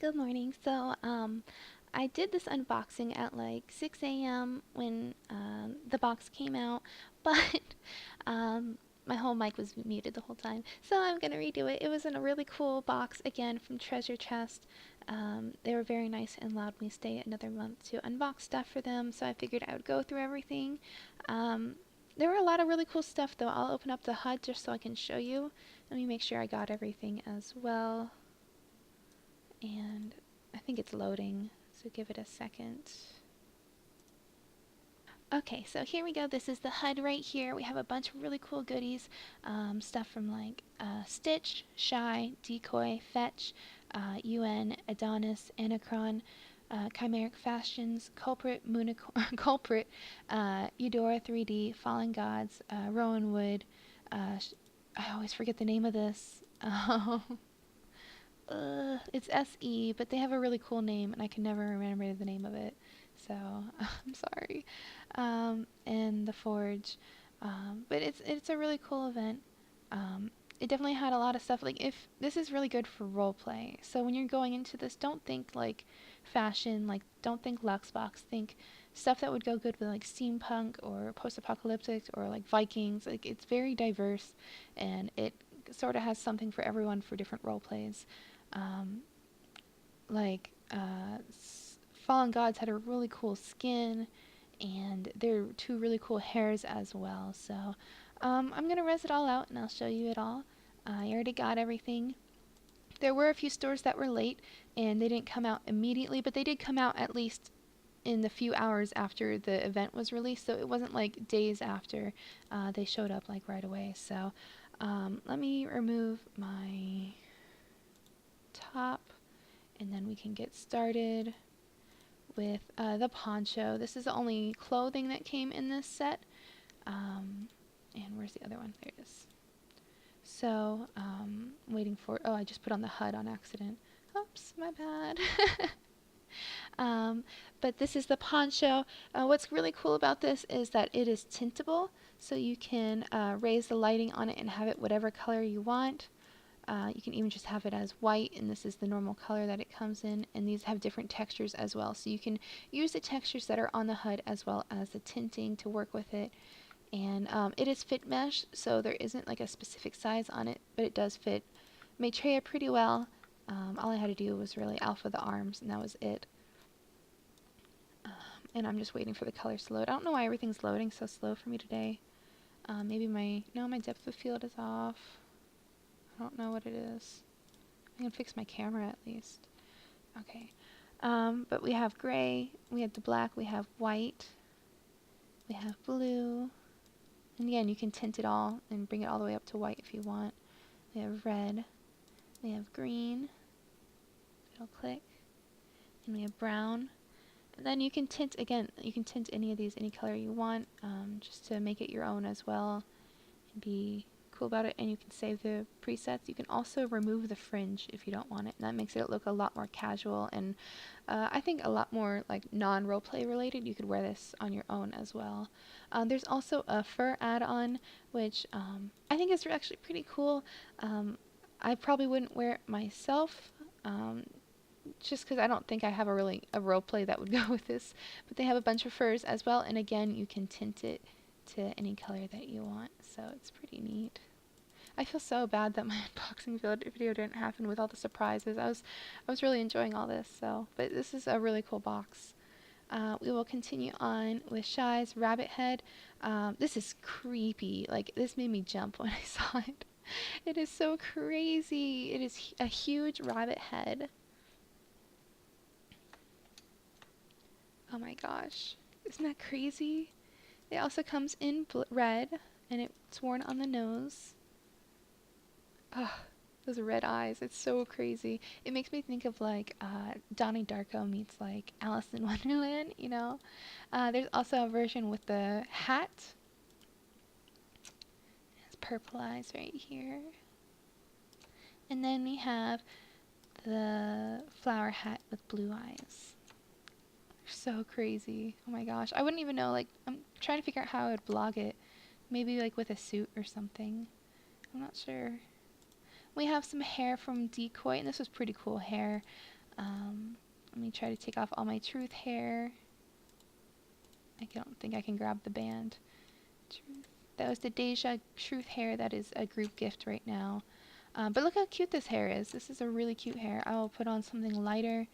Good morning. I did this unboxing at like 6 a.m. when the box came out, but um, my whole mic was muted the whole time. So I'm gonna redo it. It was in a really cool box again from Treasure Chest. They were very nice and allowed me to stay another month to unbox stuff for them. So I figured I would go through everything. Um, there were a lot of really cool stuff though. I'll open up the HUD just so I can show you. Let me make sure I got everything as well. And I think it's loading, so give it a second. Okay, so here we go. This is the HUD right here. We have a bunch of really cool goodies. Stuff from like Stitch, Shai, Decoy, Fetch, UN, Adoness, Anachron, Chimeric Fashions, Culprit, Culprit, Eudora 3D, Fallen Gods, Rowan Wood. I always forget the name of this. It's SE, but they have a really cool name, and I can never remember the name of it. So I'm sorry. And the Forge, but it's a really cool event. It definitely had a lot of stuff. Like if this is really good for role play. So when you're going into this, don't think like fashion. Like don't think Luxebox. Think stuff that would go good with like steampunk or post-apocalyptic or like Vikings. Like it's very diverse, and it sort of has something for everyone for different role plays. Um, like Fallen Gods had a really cool skin, and there are two really cool hairs as well. So I'm gonna res it all out, and I'll show you it all. I already got everything. There were a few stores that were late, and they didn't come out immediately, but they did come out at least in the few hours after the event was released. So it wasn't like days after they showed up like right away. So let me remove my top, and then we can get started with the poncho. This is the only clothing that came in this set. And where's the other one? There it is. So, waiting for, oh, I just put on the HUD on accident. Oops, my bad. But this is the poncho. What's really cool about this is that it is tintable, so you can raise the lighting on it and have it whatever color you want. You can even just have it as white, and this is the normal color that it comes in, and these have different textures as well, so you can use the textures that are on the HUD as well as the tinting to work with it. And it is fit mesh, so there isn't like a specific size on it, but it does fit Maitreya pretty well. All I had to do was really alpha the arms, and that was it. And I'm just waiting for the colors to load. I don't know why everything's loading so slow for me today. Maybe my depth of field is off. I don't know what it is. I can fix my camera at least. Okay. But we have gray, we have the black, we have white, we have blue. And again, you can tint it all and bring it all the way up to white if you want. We have red, we have green, it'll click, and we have brown. And then you can tint, again, you can tint any of these any color you want, just to make it your own as well and be cool about it. And you can save the presets. You can also remove the fringe if you don't want it, and that makes it look a lot more casual and I think a lot more like non-roleplay related. You could wear this on your own as well. There's also a fur add-on, which I think is actually pretty cool. I probably wouldn't wear it myself, just because I don't think I have a roleplay that would go with this. But they have a bunch of furs as well, and again, you can tint it to any color that you want, so it's pretty neat. I feel so bad that my unboxing video didn't happen with all the surprises. I was really enjoying all this, but this is a really cool box. We will continue on with Shai's rabbit head. This is creepy. Like, this made me jump when I saw it. It is so crazy. It is a huge rabbit head. Oh my gosh. Isn't that crazy? It also comes in red, and it's worn on the nose. Ugh, those red eyes. It's so crazy. It makes me think of like Donnie Darko meets like Alice in Wonderland, you know? There's also a version with the hat. It has purple eyes right here. And then we have the flower hat with blue eyes. So crazy. Oh my gosh. I wouldn't even know, like, I'm trying to figure out how I would blog it. Maybe like with a suit or something. I'm not sure. We have some hair from Decoy, and this was pretty cool hair. Let me try to take off all my truth hair. I don't think I can grab the band. Truth. That was the Deja truth hair. That is a group gift right now. But look how cute this hair is. This is a really cute hair. I will put on something lighter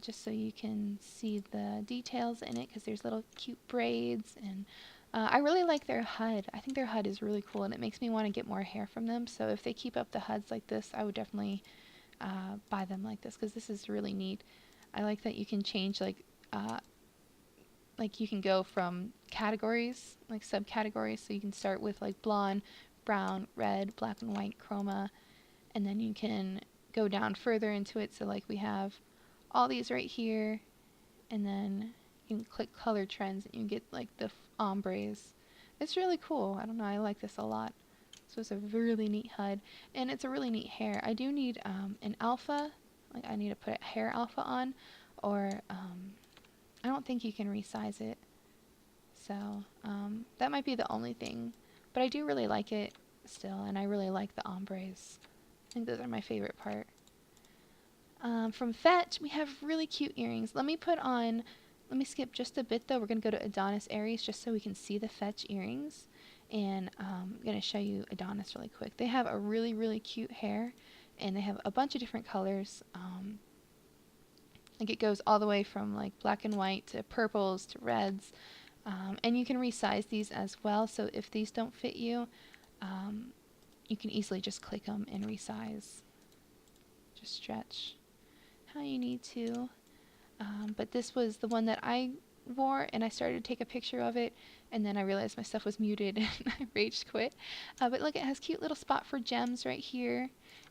just so you can see the details in it, because there's little cute braids, and I really like their HUD. I think their HUD is really cool, and it makes me want to get more hair from them. So if they keep up the HUDs like this, I would definitely buy them like this, because this is really neat. I like that you can change like you can go from categories, like subcategories, so you can start with like blonde, brown, red, black and white, chroma, and then you can go down further into it. So like we have all these right here, and then you can click color trends and you get like the ombres. It's really cool. I don't know, I like this a lot. So it's a really neat HUD, and it's a really neat hair. I do need an alpha, like I need to put a hair alpha on, or I don't think you can resize it. So that might be the only thing, but I do really like it still, and I really like the ombres. I think those are my favorite part. From Fetch, we have really cute earrings. Let me skip just a bit though. We're going to go to Adoness Aries just so we can see the Fetch earrings. And I'm going to show you Adoness really quick. They have a really, really cute hair, and they have a bunch of different colors. Like it goes all the way from like black and white to purples to reds. And you can resize these as well. So if these don't fit you, you can easily just click them and resize. Just stretch how you need to. But this was the one that I wore, and I started to take a picture of it, and then I realized my stuff was muted and I rage quit. But look, it has cute little spot for gems right here,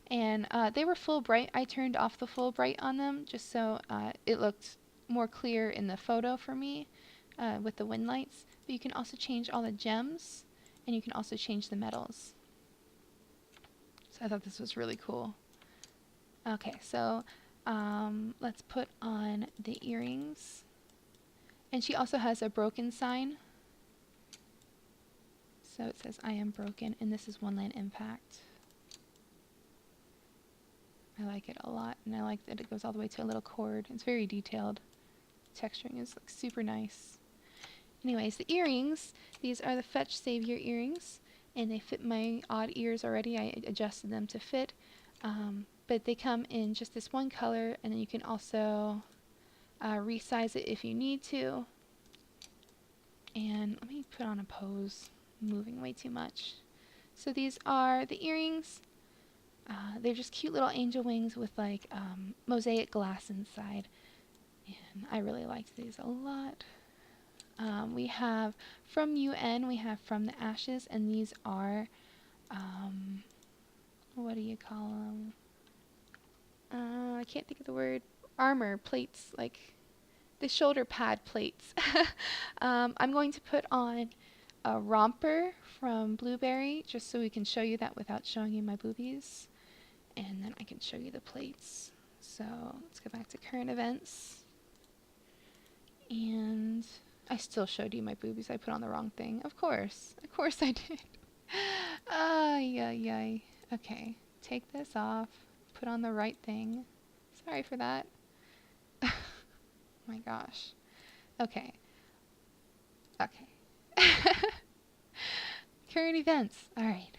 and they were full bright. I turned off the full bright on them just so it looked more clear in the photo for me with the wind lights. But you can also change all the gems, and you can also change the metals. So I thought this was really cool. Okay, so let's put on the earrings. And she also has a broken sign. So it says, I am broken, and this is One Land Impact. I like it a lot, and I like that it goes all the way to a little cord. It's very detailed. Texturing is like super nice. Anyways, the earrings, these are the Fetch Savior earrings, and they fit my odd ears already. I adjusted them to fit. But they come in just this one color, and then you can also resize it if you need to. And let me put on a pose. I'm moving way too much. So these are the earrings. They're just cute little angel wings with like mosaic glass inside. And I really liked these a lot. We have from UN, we have From the Ashes, and these are, what do you call them? I can't think of the word. Armor plates, like the shoulder pad plates. I'm going to put on a romper from Blueberry just so we can show you that without showing you my boobies. And then I can show you the plates. So let's go back to current events. And I still showed you my boobies. I put on the wrong thing. Of course I did. Yay. Okay, take this off. Put on the right thing. Sorry for that. My gosh. Okay. Current events. Alright.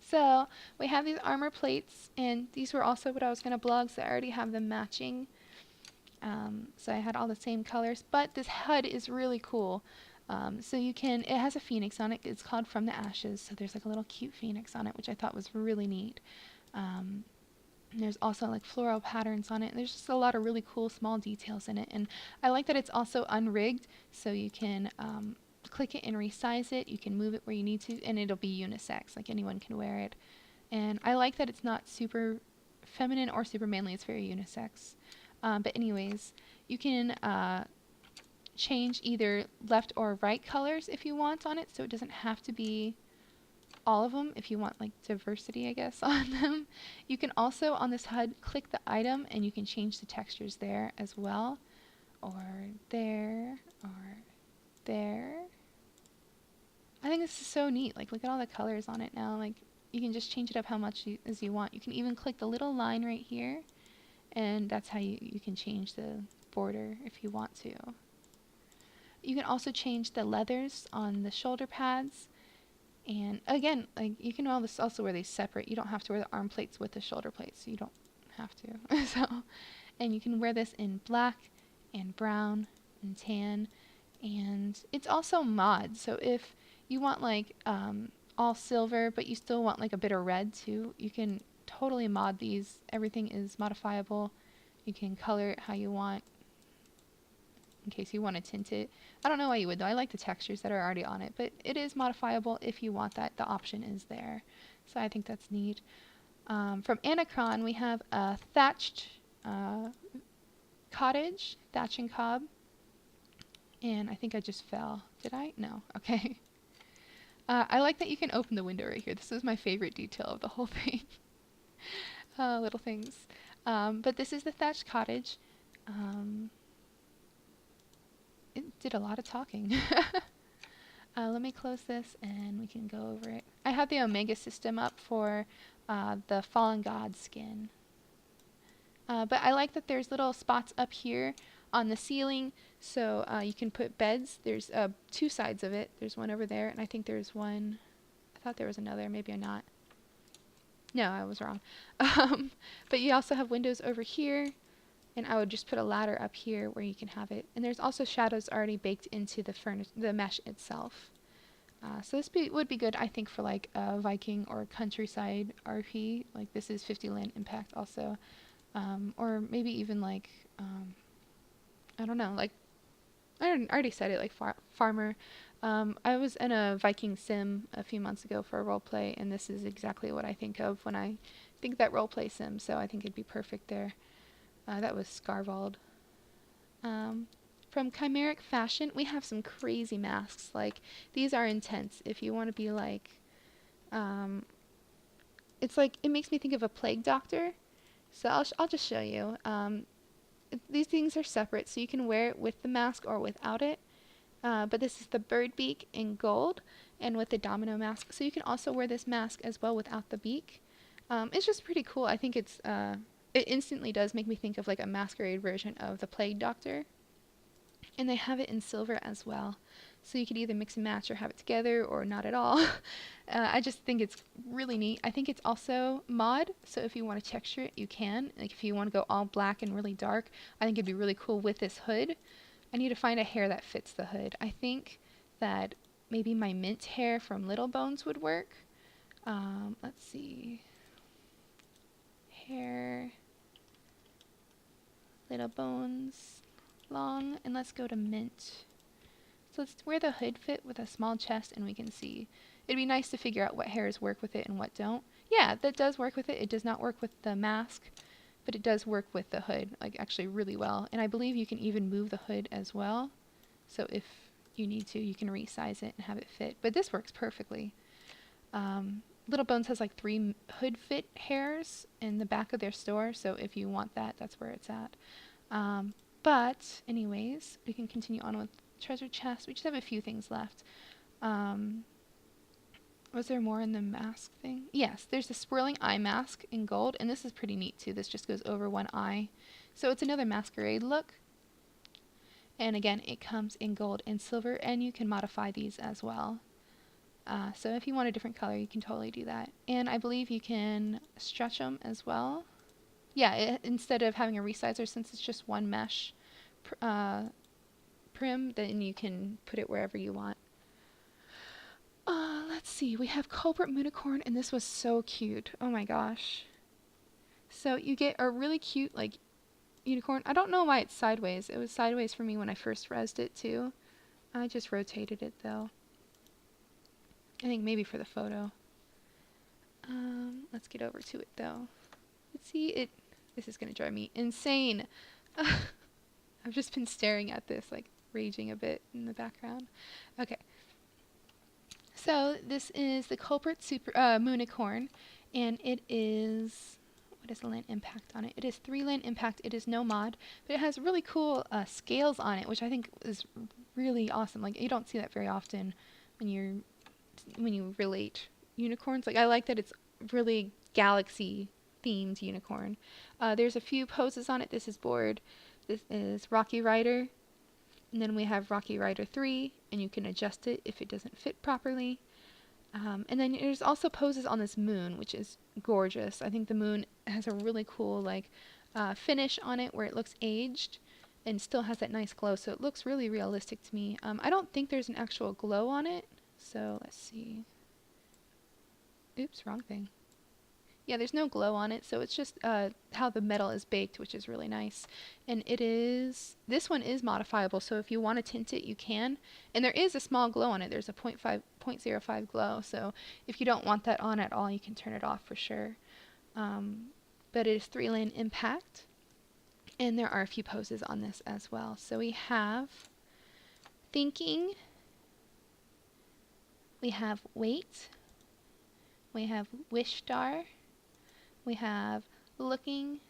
So, we have these armor plates, and these were also what I was going to blog, so I already have them matching. So I had all the same colors, but this HUD is really cool. So it has a phoenix on it. It's called From the Ashes, so there's like a little cute phoenix on it, which I thought was really neat. There's also like floral patterns on it. There's just a lot of really cool small details in it, and I like that it's also unrigged, so you can click it and resize it. You can move it where you need to, and it'll be unisex, like anyone can wear it. And I like that it's not super feminine or super manly. It's very unisex. But anyways, you can change either left or right colors if you want on it, so it doesn't have to be all of them if you want like diversity, I guess, on them. You can also on this HUD click the item, and you can change the textures there as well, or there, or there. I think this is so neat. Like, look at all the colors on it now. Like, you can just change it up how much as you want. You can even click the little line right here, And that's how you can change the border if you want to. You can also change the leathers on the shoulder pads. And again, like you can also wear these separate. You don't have to wear the arm plates with the shoulder plates. You don't have to. And you can wear this in black and brown and tan. And it's also mod. So if you want like all silver, but you still want like a bit of red too, you can totally mod these. Everything is modifiable. You can color it how you want in case you want to tint it. I don't know why you would though. I like the textures that are already on it, but it is modifiable if you want that. The option is there. So I think that's neat. From Anachron, we have a thatched cottage, thatch and cob. And I think I just fell. Did I? No. Okay. I like that you can open the window right here. This is my favorite detail of the whole thing. Little things. But this is the thatched cottage. It did a lot of talking. Let me close this and we can go over it. I have the Omega system up for the Fallen God skin. But I like that there's little spots up here on the ceiling, so you can put beds. There's 2 sides of it. There's one over there, and I think there's one. I thought there was another. Maybe I'm not. No, I was wrong. But you also have windows over here, and I would just put a ladder up here where you can have it. And there's also shadows already baked into the mesh itself. So this would be good, I think, for like a Viking or countryside RP. Like this is 50 land impact also. Or maybe even like, I don't know, like, I already said it, like farmer. I was in a Viking sim a few months ago for a roleplay, and this is exactly what I think of when I think that roleplay sim, so I think it'd be perfect there. That was Scarvald. From Chimeric Fashion, we have some crazy masks. Like, these are intense. If you want to be like, it's like, it makes me think of a plague doctor. So I'll just show you. These things are separate, so you can wear it with the mask or without it. But this is the bird beak in gold and with the domino mask. So you can also wear this mask as well without the beak. It's just pretty cool. I think it instantly does make me think of like a masquerade version of the plague doctor. And they have it in silver as well. So you could either mix and match or have it together or not at all. I just think it's really neat. I think it's also mod, so if you want to texture it, you can. Like if you want to go all black and really dark, I think it'd be really cool with this hood. I need to find a hair that fits the hood. I think that maybe my mint hair from Little Bones would work. Let's see. Hair. Little Bones. Long. And let's go to mint. So let's wear the hood fit with a small chest and we can see. It'd be nice to figure out what hairs work with it and what don't. Yeah, that does work with it. It does not work with the mask, but it does work with the hood, like actually really well. And I believe you can even move the hood as well. So if you need to, you can resize it and have it fit. But this works perfectly. Little Bones has like 3 hood fit hairs in the back of their store. So if you want that, that's where it's at. But anyways, we can continue on with treasure chest. We just have a few things left. Was there more in the mask thing? Yes, there's the swirling eye mask in gold, and this is pretty neat too. This just goes over one eye. So it's another masquerade look. And again, it comes in gold and silver, and you can modify these as well. So if you want a different color, you can totally do that. And I believe you can stretch them as well. Yeah, instead of having a resizer, since it's just one mesh prim, then you can put it wherever you want. Let's see, we have Culprit Unicorn, and this was so cute. Oh my gosh. So you get a really cute, like, unicorn. I don't know why it's sideways. It was sideways for me when I first rezzed it too. I just rotated it though. I think maybe for the photo. Let's get over to it though. Let's see it. This is gonna drive me insane. I've just been staring at this, like raging a bit in the background. Okay. So this is the Culprit Moonicorn, and it is, what is the land impact on it? It is 3 land impact. It is no mod, but it has really cool scales on it, which I think is really awesome. Like you don't see that very often when you relate unicorns. Like I like that it's really galaxy themed unicorn. There's a few poses on it. This is board. This is Rocky Rider. And then we have Rocky Rider 3, and you can adjust it if it doesn't fit properly. And then there's also poses on this moon, which is gorgeous. I think the moon has a really cool like finish on it where it looks aged and still has that nice glow, so it looks really realistic to me. I don't think there's an actual glow on it, so let's see. Oops, wrong thing. Yeah, there's no glow on it, so it's just how the metal is baked, which is really nice. And this one is modifiable, so if you want to tint it, you can. And there is a small glow on it. There's a 0.05 glow, so if you don't want that on at all, you can turn it off for sure. But it is 3-lane impact, and there are a few poses on this as well. So we have thinking, we have wait, we have wish star, we have looking,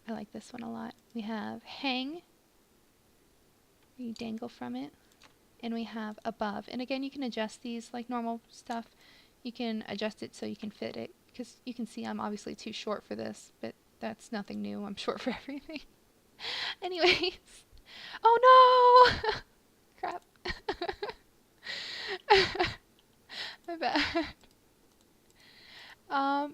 I like this one a lot. We have hang, where you dangle from it. And we have above. And again, you can adjust these like normal stuff. You can adjust it so you can fit it. Because you can see I'm obviously too short for this, but that's nothing new. I'm short for everything. Anyways. Oh no! Crap. My bad. Oh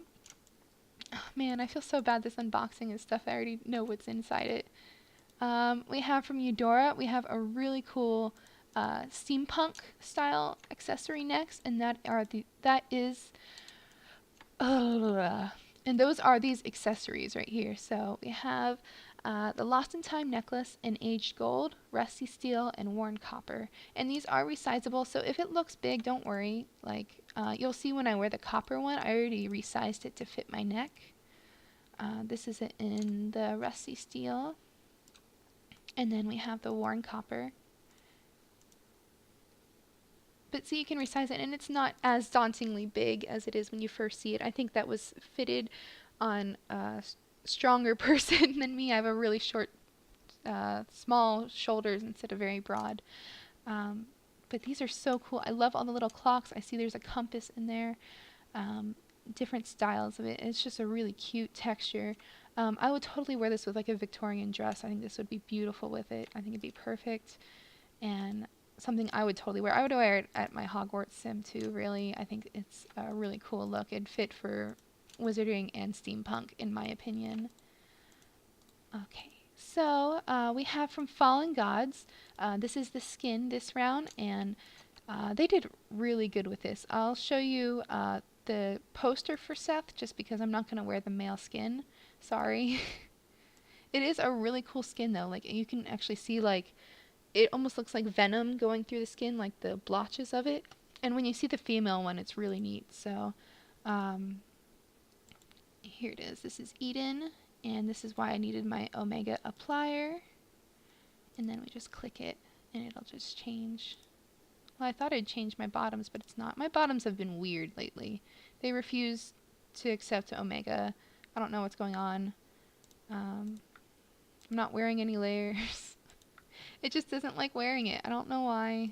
man, I feel so bad this unboxing is stuff I already know what's inside it. We have from Eudora, we have a really cool steampunk style accessory next, and and those are these accessories right here. So we have the Lost in Time necklace in aged gold, rusty steel, and worn copper. And these are resizable, so if it looks big, don't worry. Like you'll see when I wear the copper one, I already resized it to fit my neck. This is in the rusty steel. And then we have the worn copper. But see, you can resize it, and it's not as dauntingly big as it is when you first see it. I think that was fitted on a stronger person than me. I have a really short, small shoulders instead of very broad. But these are so cool. I love all the little clocks. I see there's a compass in there. Different styles of it. It's just a really cute texture. I would totally wear this with like a Victorian dress. I think this would be beautiful with it. I think it'd be perfect. And something I would totally wear. I would wear it at my Hogwarts sim too, really. I think it's a really cool look. It'd fit for wizarding and steampunk, in my opinion. Okay, so we have from Fallen Gods. This is the skin this round, and they did really good with this. I'll show you the poster for Seth, just because I'm not going to wear the male skin. Sorry. It is a really cool skin though. Like you can actually see like it almost looks like venom going through the skin, like the blotches of it. And when you see the female one, it's really neat. So here it is. This is Eden, and this is why I needed my Omega applier. And then we just click it, and it'll just change. Well, I thought I'd change my bottoms, but it's not. My bottoms have been weird lately. They refuse to accept Omega. I don't know what's going on. I'm not wearing any layers. It just doesn't like wearing it. I don't know why.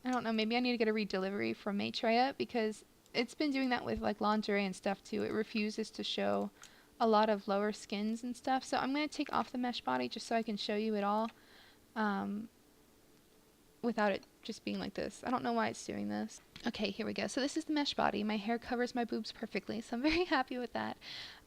I don't know. Maybe I need to get a redelivery from Maitreya, because it's been doing that with like lingerie and stuff too. It refuses to show a lot of lower skins and stuff. So I'm going to take off the mesh body just so I can show you it all. Without it just being like this. I don't know why it's doing this. Okay, here we go. So this is the mesh body. My hair covers my boobs perfectly, so I'm very happy with that.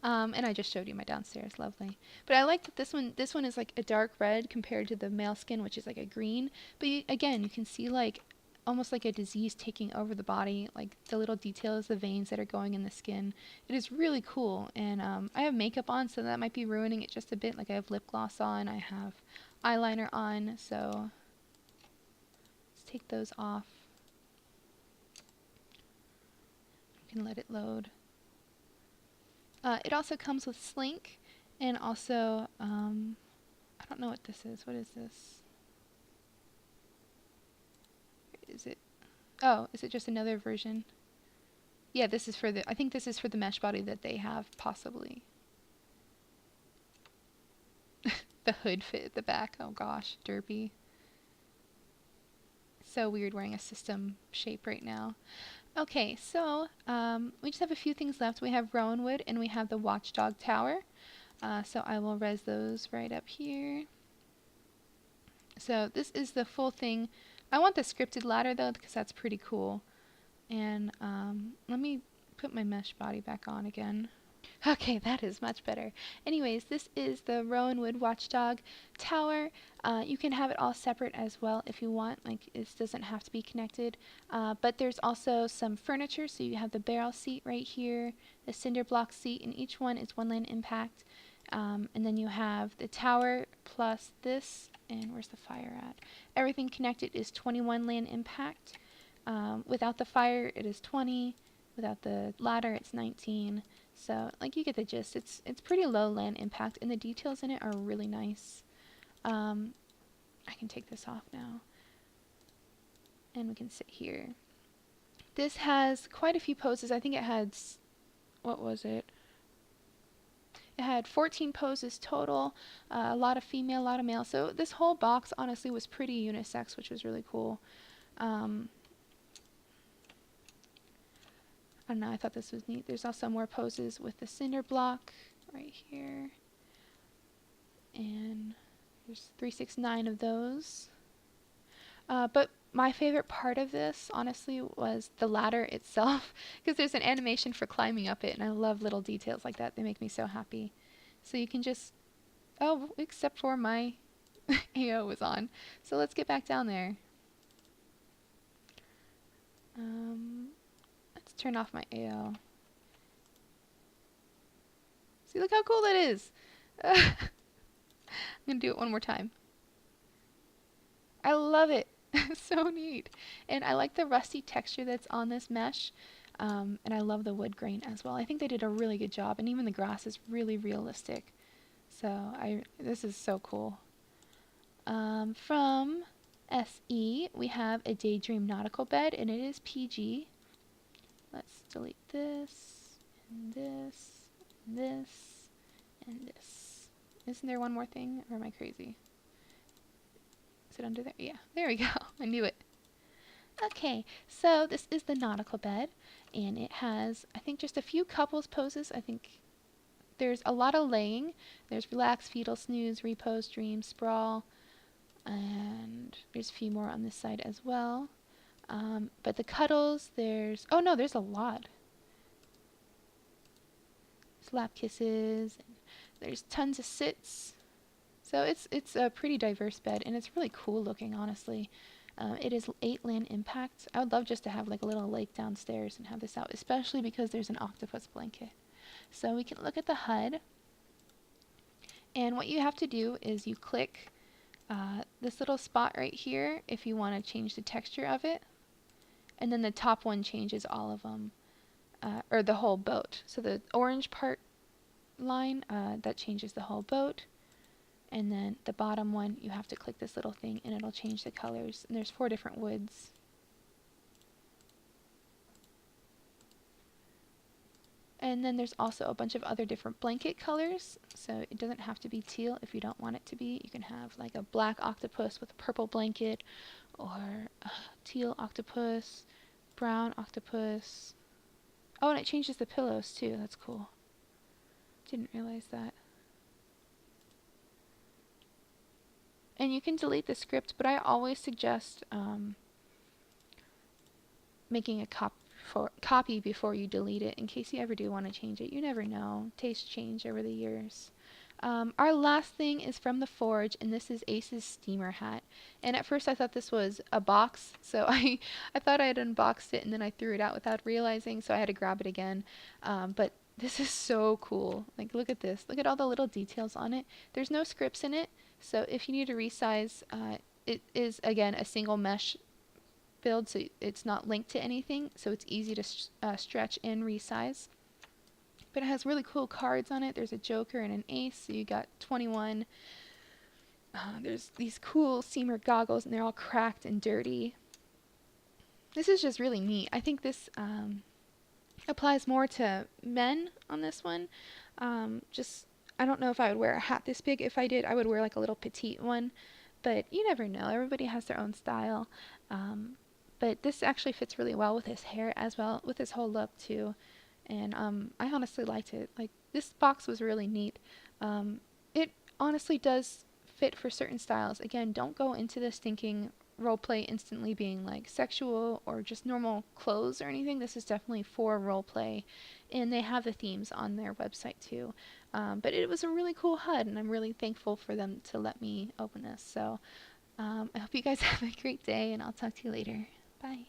And I just showed you my downstairs. Lovely. But I like that this one is like a dark red compared to the male skin, which is like a green. But again, you can see like almost like a disease taking over the body, like the little details, the veins that are going in the skin. It is really cool. And I have makeup on, so that might be ruining it just a bit. Like I have lip gloss on, I have eyeliner on, so take those off. You can let it load. It also comes with Slink, and also I don't know what this is. What is this? Where is it? Oh, is it just another version? Yeah, this is for the. I think this is for the mesh body that they have, possibly. The hood fit at the back. Oh gosh, derpy. So weird wearing a system shape right now. Okay, so we just have a few things left. We have Rowan Wood and we have the Watchdog Tower. So I will res those right up here. So this is the full thing. I want the scripted ladder though because that's pretty cool. And let me put my mesh body back on again. Okay, that is much better. Anyways, this is the Rowan Wood Watchdog Tower. You can have it all separate as well if you want. Like, this doesn't have to be connected. But there's also some furniture. So you have the barrel seat right here, the cinder block seat, and each one is 1 land impact. And then you have the tower plus this, and where's the fire at? Everything connected is 21 land impact. Without the fire, it is 20. Without the ladder, it's 19. So, like, you get the gist. It's pretty low land impact, and the details in it are really nice. I can take this off now. And we can sit here. This has quite a few poses. I think it had, what was it? It had 14 poses total, a lot of female, a lot of male. So this whole box, honestly, was pretty unisex, which was really cool. I don't know, I thought this was neat. There's also more poses with the cinder block right here. And there's 369 of those. But my favorite part of this, honestly, was the ladder itself. Because there's an animation for climbing up it. And I love little details like that. They make me so happy. So you can just... Oh, except for my AO was on. So let's get back down there. Let's turn off my AO. See, look how cool that is. I'm going to do it one more time. I love it. So neat. And I like the rusty texture that's on this mesh. And I love the wood grain as well. I think they did a really good job. And even the grass is really realistic. So this is so cool. From SE, we have a Daydream Nautical Bed. And it is PG. Let's delete this. And this. And this. And this. Isn't there one more thing? Or am I crazy? Is it under there? Yeah, there we go. I knew it. Okay, so this is the nautical bed, and it has, I think, just a few couples poses. I think there's a lot of laying. There's relax, fetal, snooze, repose, dream, sprawl, and there's a few more on this side as well. But the cuddles, there's, oh no, there's a lot. Slap kisses, and there's tons of sits. So it's a pretty diverse bed, and it's really cool looking, honestly. It is 8 land impact. I would love just to have like a little lake downstairs and have this out, especially because there's an octopus blanket. So we can look at the HUD, and what you have to do is you click this little spot right here if you want to change the texture of it, and then the top one changes all of them, or the whole boat. So the orange part line, that changes the whole boat. And then the bottom one, you have to click this little thing and it'll change the colors. And there's 4 different woods. And then there's also a bunch of other different blanket colors. So it doesn't have to be teal if you don't want it to be. You can have like a black octopus with a purple blanket, or a teal octopus, brown octopus. Oh, and it changes the pillows too. That's cool. Didn't realize that. And you can delete the script, but I always suggest making a copy before you delete it in case you ever do want to change it. You never know. Tastes change over the years. Our last thing is from the Forge, and this is Ace's steamer hat. And at first I thought this was a box, so I thought I had unboxed it and then I threw it out without realizing, so I had to grab it again. But this is so cool. Like, look at this. Look at all the little details on it. There's no scripts in it, so if you need to resize, it is, again, a single mesh build, so it's not linked to anything, so it's easy to stretch and resize. But it has really cool cards on it. There's a joker and an ace, so you got 21. There's these cool seamer goggles, and they're all cracked and dirty. This is just really neat. I think this applies more to men on this one. I don't know if I would wear a hat this big. If I did, I would wear like a little petite one. But you never know. Everybody has their own style. But this actually fits really well with his hair as well, with his whole look too. And I honestly liked it. Like, this box was really neat. It honestly does fit for certain styles. Again, don't go into this thinking roleplay instantly being like sexual or just normal clothes or anything. This is definitely for roleplay, and they have the themes on their website too. But it was a really cool HUD, and I'm really thankful for them to let me open this. So I hope you guys have a great day, and I'll talk to you later. Bye.